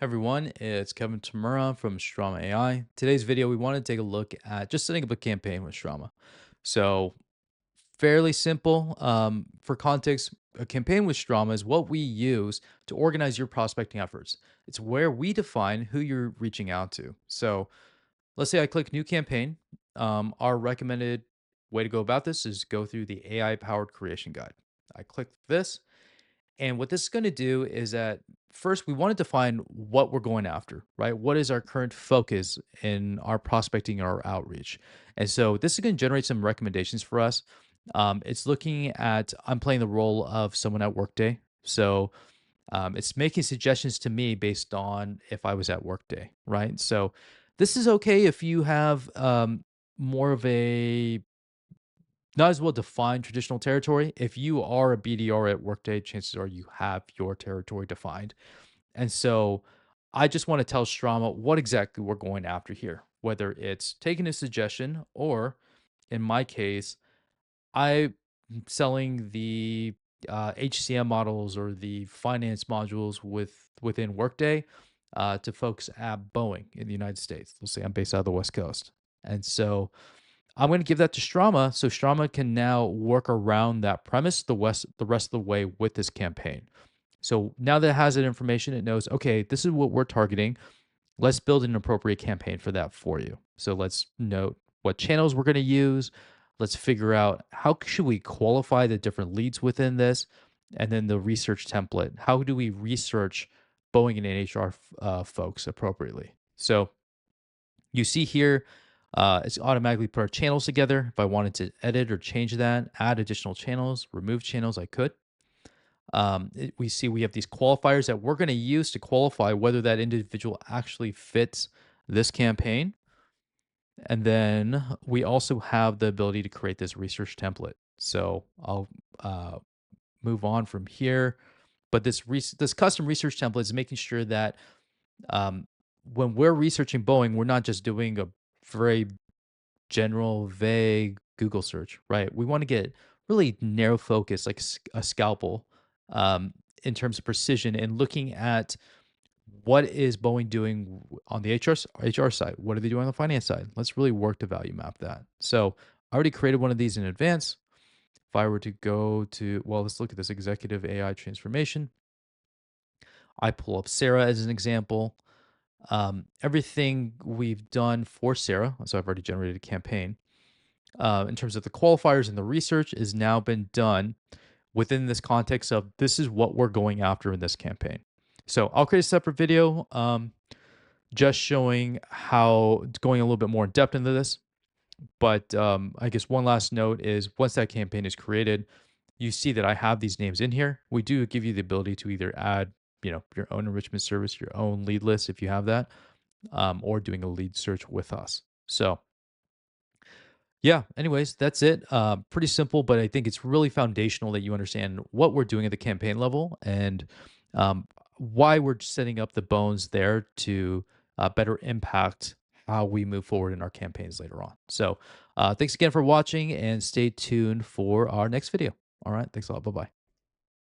Everyone, it's Kevin Tamura from Strama AI. Today's video, we want to take a look at just setting up a campaign with Strama. So, fairly simple. For context, a campaign with Strama is what we use to organize your prospecting efforts. It's where we define who you're reaching out to. So, let's say I click new campaign. Our recommended way to go about this is go through the AI powered creation guide. I click this, and what this is going to do is that first we want to define what we're going after, right? What is our current focus in our prospecting or outreach? And so this is going to generate some recommendations for us. It's looking at, I'm playing the role of someone at Workday. So it's making suggestions to me based on if I was at Workday, right? So this is okay if you have more of a not as well defined traditional territory. If you are a BDR at Workday, chances are you have your territory defined. And so I just want to tell Strama what exactly we're going after here, whether it's taking a suggestion or in my case, I'm selling the HCM models or the finance modules within Workday to folks at Boeing in the United States. Let's say I'm based out of the West Coast. And so I'm going to give that to Strama, so Strama can now work around that premise the rest of the way with this campaign. So now that it has that information, it knows, okay, this is what we're targeting. Let's build an appropriate campaign for that for you. So let's note what channels we're going to use. Let's figure out how should we qualify the different leads within this, and then the research template. How do we research Boeing and HR folks appropriately? So you see here, it's automatically put our channels together. If I wanted to edit or change that, add additional channels, remove channels, I could. We see we have these qualifiers that we're going to use to qualify whether that individual actually fits this campaign. And then we also have the ability to create this research template. So I'll move on from here. But this custom research template is making sure that um, when we're researching Boeing, we're not just doing a very general, vague Google search, right? We want to get really narrow focus, like a scalpel, in terms of precision and looking at what is Boeing doing on the HR side? What are they doing on the finance side? Let's really work to value map that. So I already created one of these in advance. If I were to go to, well, let's look at this executive AI transformation. I pull up Sarah as an example. Everything we've done for Sarah, so I've already generated a campaign in terms of the qualifiers and the research has now been done within this context of this is what we're going after in this campaign. So I'll create a separate video just showing how going a little bit more in depth into this. But I guess one last note is once that campaign is created, you see that I have these names in here. We do give you the ability to either add, your own enrichment service, your own lead list if you have that, or doing a lead search with us. So yeah, anyways, that's it. Pretty simple, but I think it's really foundational that you understand what we're doing at the campaign level and why we're setting up the bones there to better impact how we move forward in our campaigns later on. So, thanks again for watching and stay tuned for our next video. All right, thanks a lot. Bye bye.